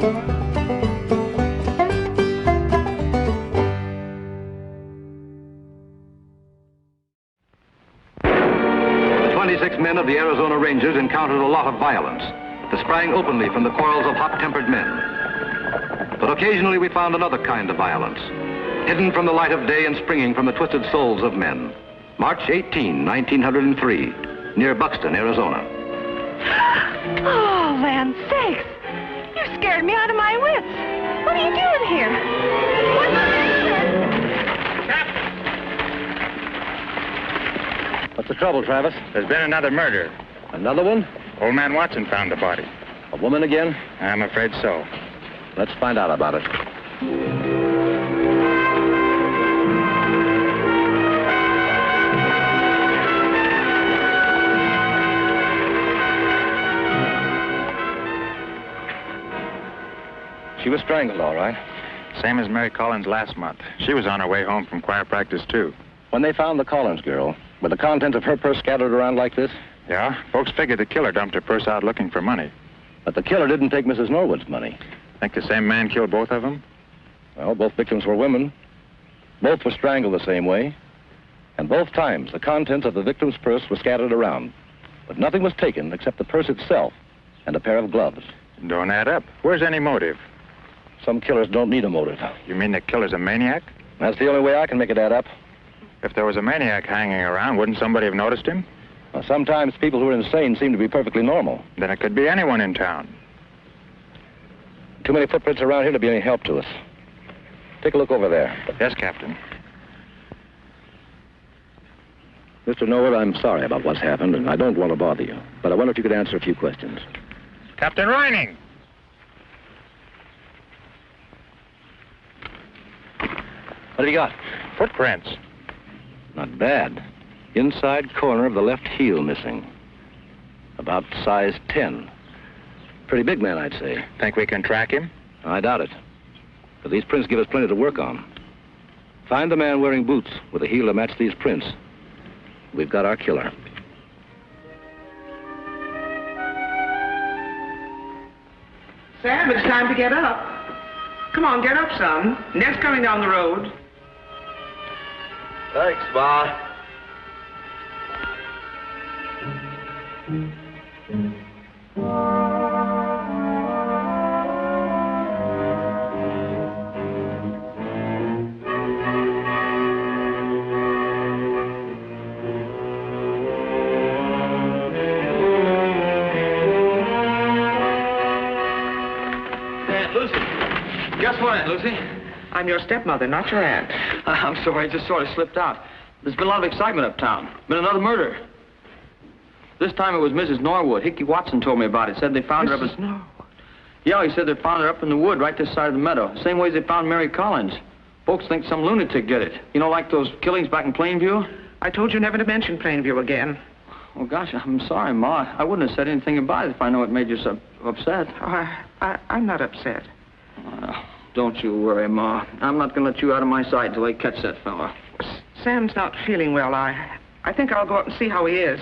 The 26 men of the Arizona Rangers encountered a lot of violence that sprang openly from the quarrels of hot-tempered men. But occasionally we found another kind of violence, hidden from the light of day and springing from the twisted souls of men. March 18, 1903, near Buxton, Arizona. Oh, land sakes! You scared me out of my wits. What are you doing here? What's the matter? Captain! What's the trouble, Travis? There's been another murder. Another one? Old man Watson found the body. A woman again? I'm afraid so. Let's find out about it. She was strangled, all right. Same as Mary Collins last month. She was on her way home from choir practice, too. When they found the Collins girl, were the contents of her purse scattered around like this? Yeah, folks figured the killer dumped her purse out looking for money. But the killer didn't take Mrs. Norwood's money. Think the same man killed both of them? Well, both victims were women. Both were strangled the same way. And both times, the contents of the victim's purse were scattered around. But nothing was taken except the purse itself and a pair of gloves. Don't add up. Where's any motive? Some killers don't need a motive. You mean the killer's a maniac? That's the only way I can make it add up. If there was a maniac hanging around, wouldn't somebody have noticed him? Well, sometimes people who are insane seem to be perfectly normal. Then it could be anyone in town. Too many footprints around here to be any help to us. Take a look over there. Yes, Captain. Mr. Norwood, I'm sorry about what's happened, and I don't want to bother you. But I wonder if you could answer a few questions. Captain Reining! What have you got? Footprints. Not bad. Inside corner of the left heel missing. About size 10. Pretty big man, I'd say. Think we can track him? I doubt it. But these prints give us plenty to work on. Find the man wearing boots with a heel to match these prints. We've got our killer. Sam, it's time to get up. Come on, get up, son. Ned's coming down the road. Thanks, Ma. Aunt Lucy. Guess what, Aunt Lucy? I'm your stepmother, not your aunt. I'm sorry, I just sort of slipped out. There's been a lot of excitement uptown. Been another murder. This time it was Mrs. Norwood. Hickey Watson told me about it. Said they found her up Mrs. Norwood? Yeah, he said they found her up in the wood right this side of the meadow. Same way as they found Mary Collins. Folks think some lunatic did it. You know, like those killings back in Plainview? I told you never to mention Plainview again. Oh, gosh, I'm sorry, Ma. I wouldn't have said anything about it if I know it made you so upset. Oh, I'm not upset. Don't you worry, Ma. I'm not going to let you out of my sight until they catch that fella. Sam's not feeling well. I think I'll go up and see how he is.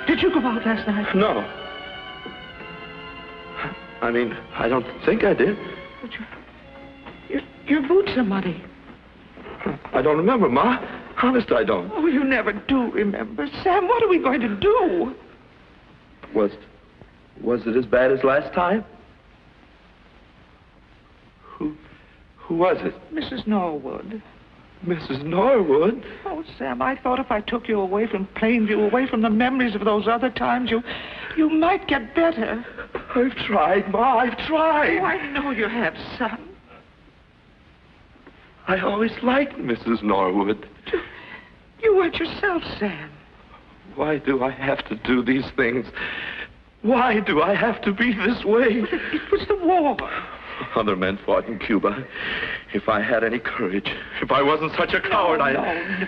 Did you go out last night? No. I mean, I don't think I did. But your boots are muddy. I don't remember, Ma. Honest, I don't. Oh, you never do remember. Sam, what are we going to do? Was it as bad as last time? Who was it? Mrs. Norwood. Mrs. Norwood? Oh, Sam, I thought if I took you away from Plainview, away from the memories of those other times, you might get better. I've tried, Ma. I've tried. Oh, I know you have, son. I always liked Mrs. Norwood. You weren't yourself, Sam. Why do I have to do these things? Why do I have to be this way? It was the war. Other men fought in Cuba. If I had any courage, if I wasn't such a coward, No.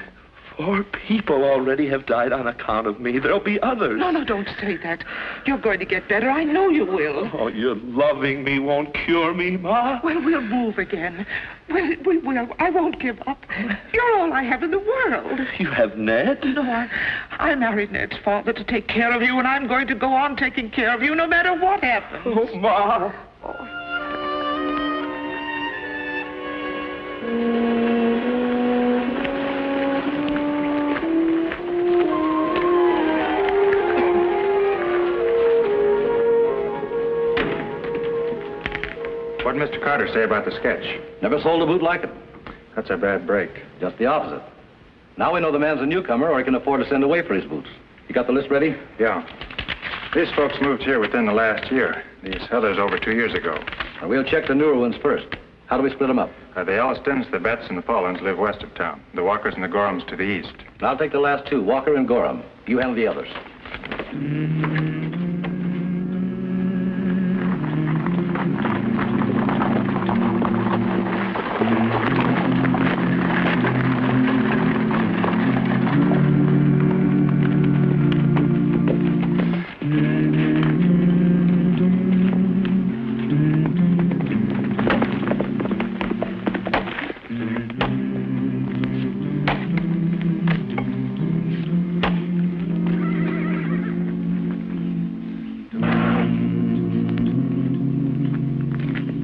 More people already have died on account of me. There'll be others. No, don't say that. You're going to get better. I know you will. Oh, your loving me won't cure me, Ma. Well, we'll move again. Well, we will. I won't give up. You're all I have in the world. You have Ned? No, I married Ned's father to take care of you, and I'm going to go on taking care of you no matter what happens. Oh, Ma. What did Mr. Carter say about the sketch? Never sold a boot like it. That's a bad break. Just the opposite. Now we know the man's a newcomer or he can afford to send away for his boots. You got the list ready? Yeah. These folks moved here within the last year. These others over 2 years ago. Now, we'll check the newer ones first. How do we split them up? The Allistons, the Betts, and the Paulins live west of town. The Walkers and the Gorhams to the east. I'll take the last two, Walker and Gorham. You handle the others.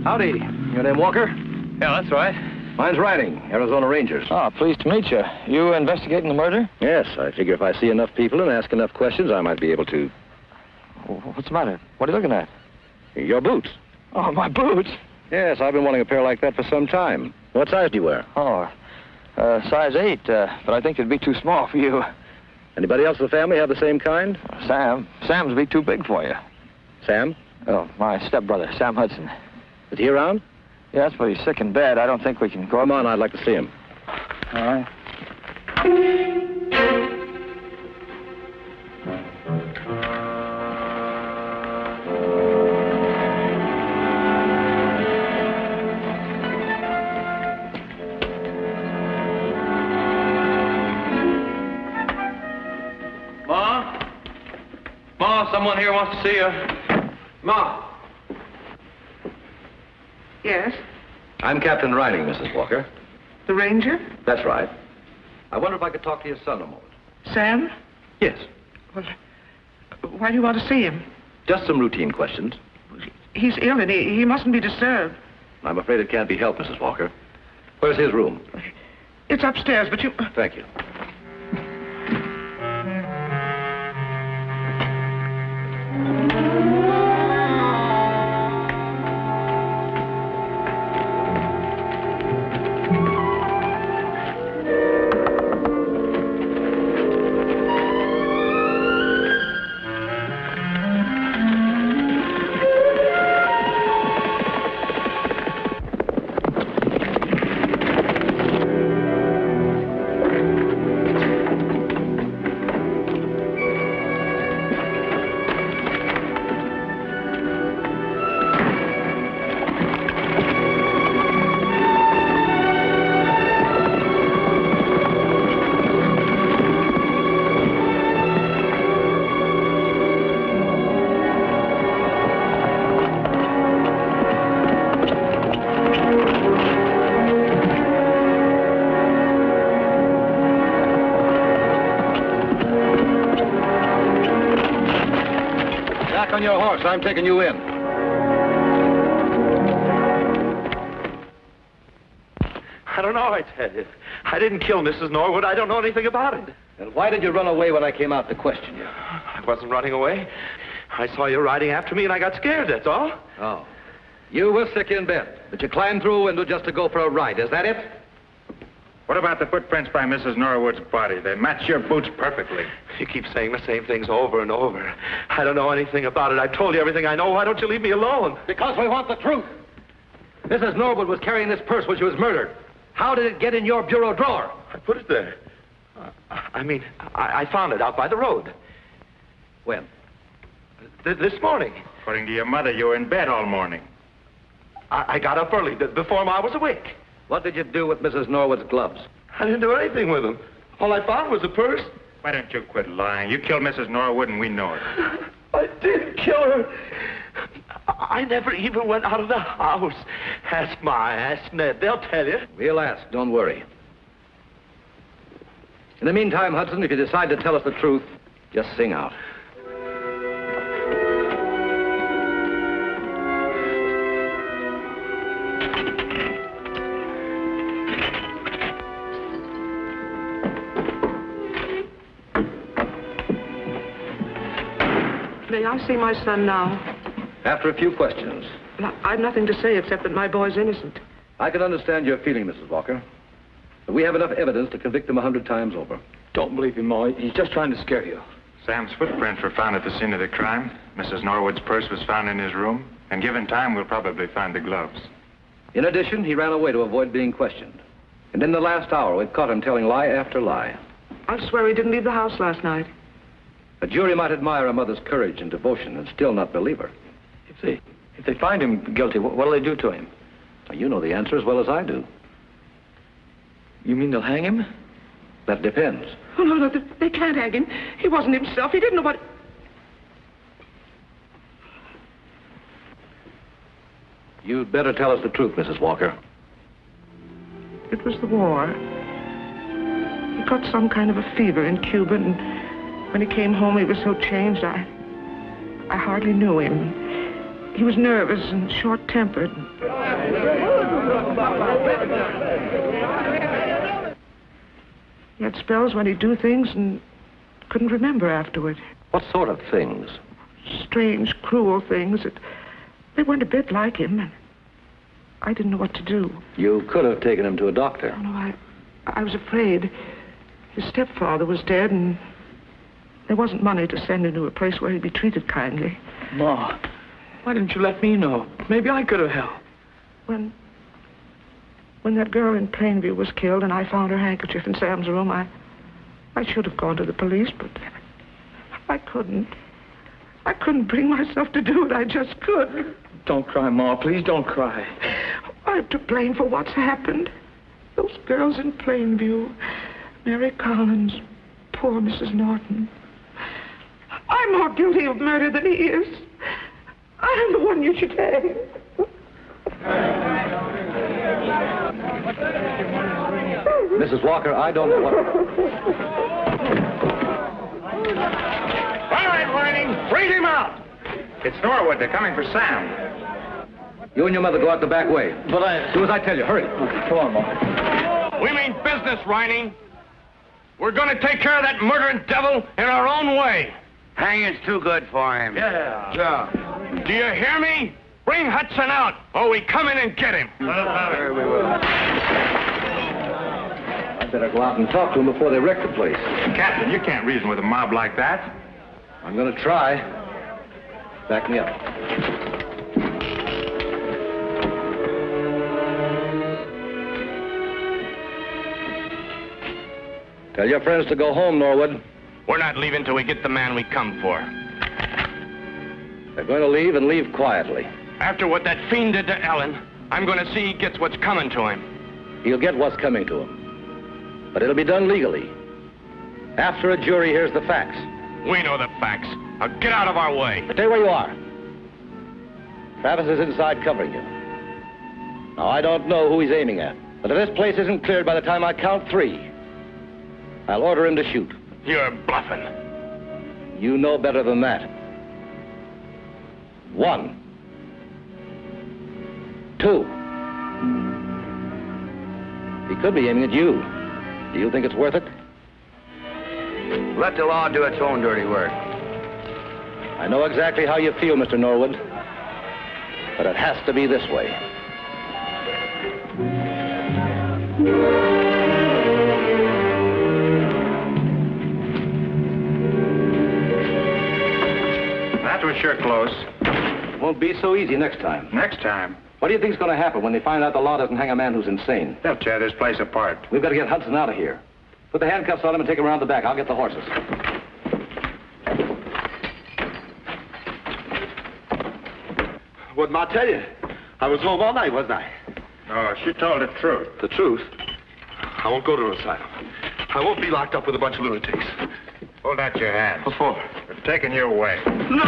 Howdy. Your name Walker? Yeah, that's right. Mine's Riding, Arizona Rangers. Oh, pleased to meet you. You investigating the murder? Yes, I figure if I see enough people and ask enough questions, I might be able to... What's the matter? What are you looking at? Your boots. Oh, my boots. Yes, I've been wanting a pair like that for some time. What size do you wear? Oh, size 8, but I think it'd be too small for you. Anybody else in the family have the same kind? Sam's be too big for you. Sam? Oh, my stepbrother, Sam Hudson. Is he around? Yes, but he's sick in bed. I don't think we can go. Come on, I'd like to see him. All right. Ma, someone here wants to see you. Ma. Yes? I'm Captain Riding, Mrs. Walker. The ranger? That's right. I wonder if I could talk to your son a moment. Sam? Yes. Well, why do you want to see him? Just some routine questions. He's ill and he mustn't be disturbed. I'm afraid it can't be helped, Mrs. Walker. Where's his room? It's upstairs, but you... Thank you. On your horse. I'm taking you in. I don't know, I tell you. I didn't kill Mrs. Norwood. I don't know anything about it. And why did you run away when I came out to question you? I wasn't running away. I saw you riding after me, and I got scared, that's all. Oh. You were sick in bed, but you climbed through a window just to go for a ride. Is that it? What about the footprints by Mrs. Norwood's body? They match your boots perfectly. You keep saying the same things over and over. I don't know anything about it. I've told you everything I know. Why don't you leave me alone? Because we want the truth. Mrs. Norwood was carrying this purse when she was murdered. How did it get in your bureau drawer? I put it there. I found it out by the road. When? This morning. According to your mother, you were in bed all morning. I got up early, before Ma was awake. What did you do with Mrs. Norwood's gloves? I didn't do anything with them. All I found was a purse. Why don't you quit lying? You killed Mrs. Norwood and we know it. I did kill her. I never even went out of the house. Ask Ma, ask Ned. They'll tell you. We'll ask, don't worry. In the meantime, Hudson, if you decide to tell us the truth, just sing out. May I see my son now? After a few questions. I've nothing to say except that my boy's innocent. I can understand your feeling, Mrs. Walker. But we have enough evidence to convict him 100 times over. Don't believe him, Ma. He's just trying to scare you. Sam's footprints were found at the scene of the crime. Mrs. Norwood's purse was found in his room. And given time, we'll probably find the gloves. In addition, he ran away to avoid being questioned. And in the last hour, we've caught him telling lie after lie. I'll swear he didn't leave the house last night. A jury might admire a mother's courage and devotion and still not believe her. If they find him guilty, what'll they do to him? Now, you know the answer as well as I do. You mean they'll hang him? That depends. Oh, no, they can't hang him. He wasn't himself. He didn't know what... You'd better tell us the truth, Mrs. Walker. It was the war. He caught some kind of a fever in Cuba, and when he came home, he was so changed, I hardly knew him. He was nervous and short-tempered. He had spells when he'd do things and couldn't remember afterward. What sort of things? Strange, cruel things. They weren't a bit like him. I didn't know what to do. You could have taken him to a doctor. Oh, no, I was afraid. His stepfather was dead, and there wasn't money to send him to a place where he'd be treated kindly. Ma, why didn't you let me know? Maybe I could have helped. When that girl in Plainview was killed and I found her handkerchief in Sam's room, I should have gone to the police, but I couldn't. I couldn't bring myself to do it. I just couldn't. Don't cry, Ma. Please don't cry. I'm to blame for what's happened. Those girls in Plainview, Mary Collins, poor Mrs. Norton. I'm more guilty of murder than he is. I'm the one you should hang. Mrs. Walker, I don't know what... All right, Whining, bring him out. It's Norwood. They're coming for Sam. You and your mother go out the back way. But Do as I tell you. Hurry. Come on, Ma. We mean business, Whining. We're going to take care of that murdering devil in our own way. Hanging's too good for him. Yeah. Do you hear me? Bring Hudson out, or we come in and get him. I better go out and talk to him before they wreck the place. Captain, you can't reason with a mob like that. I'm going to try. Back me up. Tell your friends to go home, Norwood. We're not leaving till we get the man we come for. They're going to leave and leave quietly. After what that fiend did to Ellen, I'm going to see he gets what's coming to him. He'll get what's coming to him. But it'll be done legally. After a jury hears the facts. We know the facts. Now get out of our way. Stay where you are. Travis is inside covering you. Now, I don't know who he's aiming at, but if this place isn't cleared by the time I count 3, I'll order him to shoot. You're bluffing. You know better than that. 1, 2. He could be aiming at you. Do you think it's worth it? Let the law do its own dirty work. I know exactly how you feel, Mr. Norwood. But it has to be this way. That was sure close. It won't be so easy next time. Next time, What do you think's going to happen when they find out the law doesn't hang a man who's insane? they'll tear this place apart. We've got to get Hudson out of here. Put the handcuffs on him and take him around the back. I'll get the horses. What'd Ma tell you? I was home all night, wasn't I? Oh, she told the truth. The truth? I won't go to her asylum. I won't be locked up with a bunch of lunatics. Hold out your hands. What for? We're taking you away. No!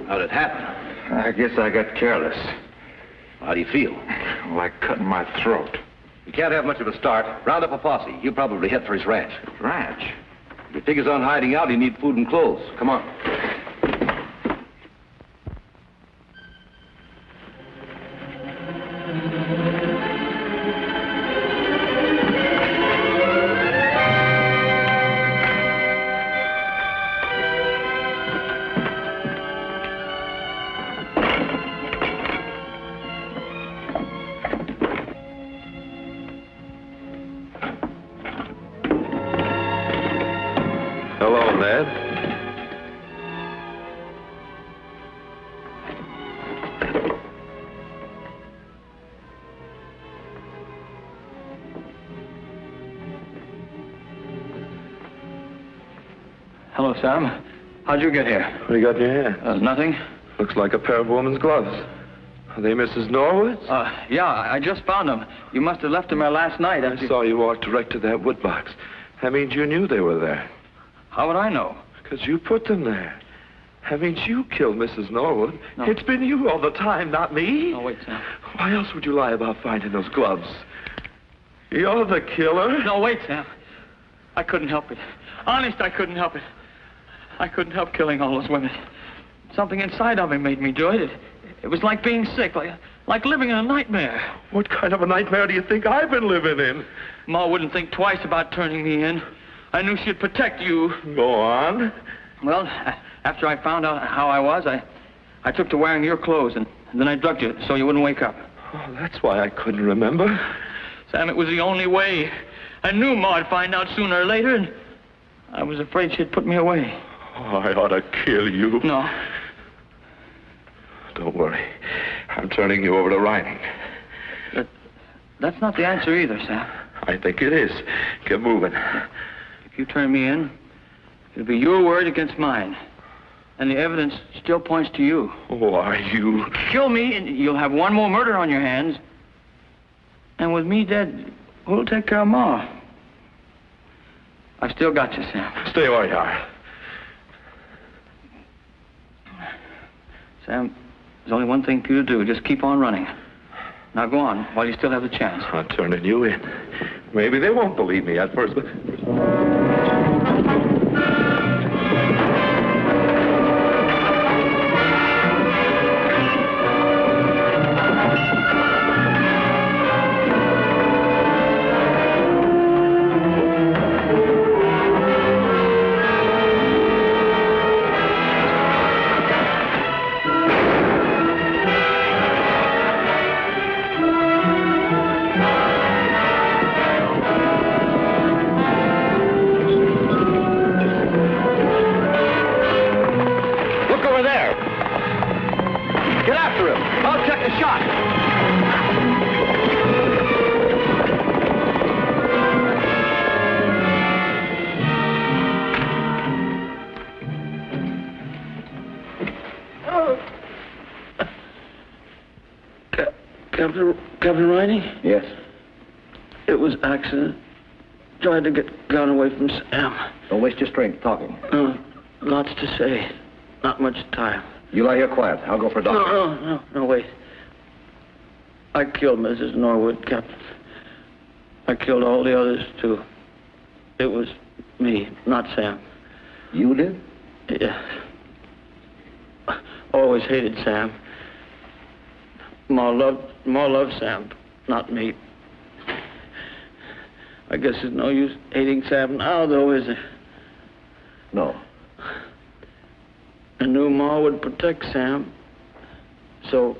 How'd it happen? I guess I got careless. How do you feel? Like cutting my throat. You can't have much of a start. Round up a posse. He'll probably head for his ranch. Ranch? If he figures on hiding out, he'll need food and clothes. Come on. Hello, Ned. Hello, Sam. How'd you get here? What do you got in your hand? Nothing. Looks like a pair of woman's gloves. Are they Mrs. Norwood's? Yeah, I just found them. You must have left them there last night. I saw you walk direct to that wood box. That means you knew they were there. How would I know? Because you put them there. That means you killed Mrs. Norwood. No. It's been you all the time, not me. Oh, wait, Sam. Why else would you lie about finding those gloves? You're the killer. No, wait, Sam. I couldn't help it. Honest, I couldn't help it. I couldn't help killing all those women. Something inside of me made me do it. It was like being sick, like living in a nightmare. What kind of a nightmare do you think I've been living in? Ma wouldn't think twice about turning me in. I knew she'd protect you. Go on. Well, after I found out how I was, I took to wearing your clothes, and then I drugged you so you wouldn't wake up. Oh, that's why I couldn't remember. Sam, it was the only way. I knew Ma'd find out sooner or later, and I was afraid she'd put me away. Oh, I ought to kill you. No. Don't worry. I'm turning you over to Reining. That's not the answer either, Sam. I think it is. Get moving. If you turn me in, it'll be your word against mine. And the evidence still points to you. Oh, are you? Kill me, and you'll have one more murder on your hands. And with me dead, who'll take care of Ma? I've still got you, Sam. Stay where you are. Sam, there's only one thing for you to do. Just keep on running. Now go on while you still have the chance. I'm turning you in. Maybe they won't believe me at first, but... Captain Riney? Yes. It was accident. Tried to get gun away from Sam. Don't waste your strength talking. Lots to say. Not much time. You lie here quiet. I'll go for a doctor. No, wait. I killed Mrs. Norwood, Captain. I killed all the others, too. It was me, not Sam. You did? Yeah. Always hated Sam. Ma loved Sam, not me. I guess there's no use hating Sam now, though, is there? No. I knew Ma would protect Sam. So,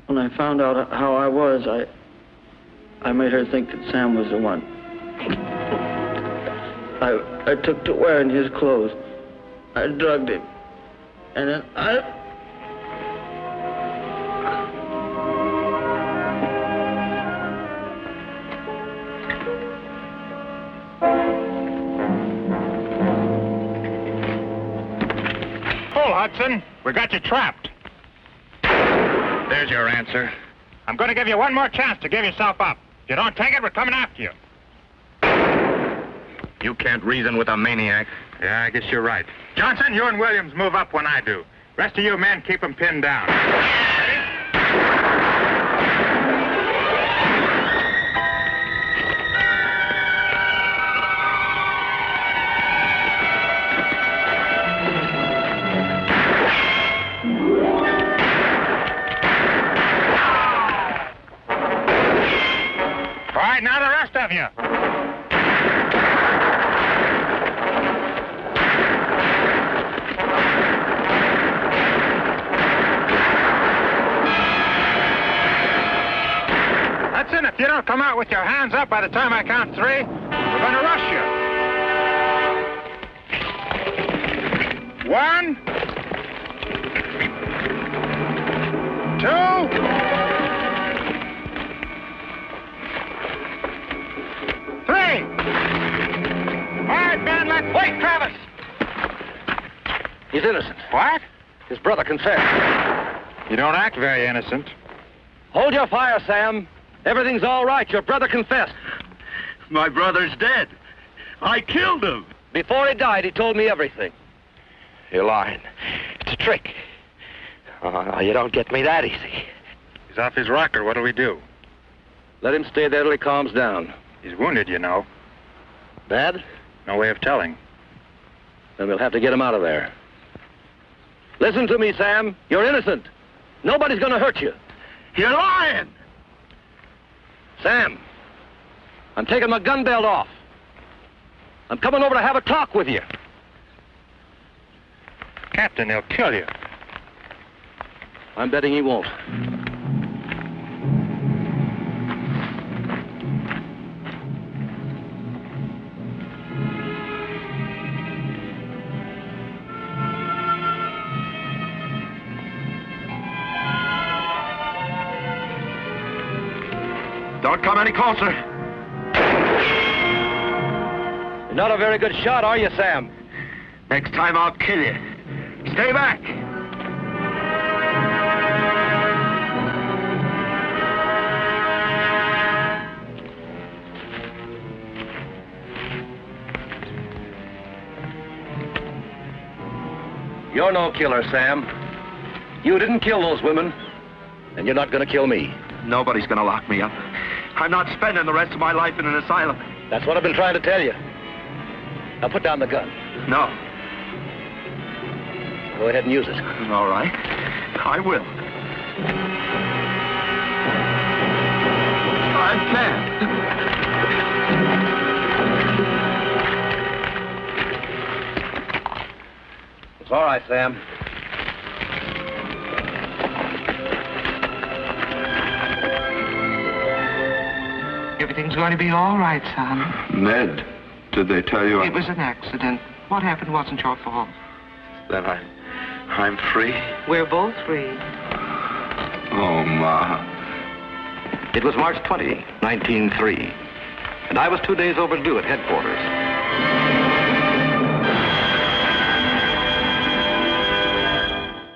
when I found out how I was, I made her think that Sam was the one. I took to wearing his clothes. I drugged him. And then Johnson, we got you trapped. There's your answer. I'm going to give you one more chance to give yourself up. If you don't take it, we're coming after you. You can't reason with a maniac. Yeah, I guess you're right. Johnson, you and Williams move up when I do. Rest of you men keep them pinned down. Ready? All right, now the rest of you. That's it. If you don't come out with your hands up by the time I count 3, we're going to rush you. 1, 2, 3. All right, Ben, let's... Wait, Travis! He's innocent. What? His brother confessed. You don't act very innocent. Hold your fire, Sam. Everything's all right. Your brother confessed. My brother's dead. I killed him. Before he died, he told me everything. You're lying. It's a trick. You don't get me that easy. He's off his rocker. What'll we do? Let him stay there till he calms down. He's wounded, you know. Bad? No way of telling. Then we'll have to get him out of there. Listen to me, Sam. You're innocent. Nobody's going to hurt you. You're lying. Sam, I'm taking my gun belt off. I'm coming over to have a talk with you. Captain, they'll kill you. I'm betting he won't. Don't come any closer. You're not a very good shot, are you, Sam? Next time I'll kill you. Stay back. You're no killer, Sam. You didn't kill those women, and you're not going to kill me. Nobody's gonna lock me up. I'm not spending the rest of my life in an asylum. That's what I've been trying to tell you. Now put down the gun. No. Go ahead and use it. All right. I will. I can't. It's all right, Sam. Everything's going to be all right, son. Ned, did they tell you? It was an accident. What happened wasn't your fault. Then I'm free. We're both free. Oh, Ma. It was March 20, 1903, and I was 2 days overdue at headquarters.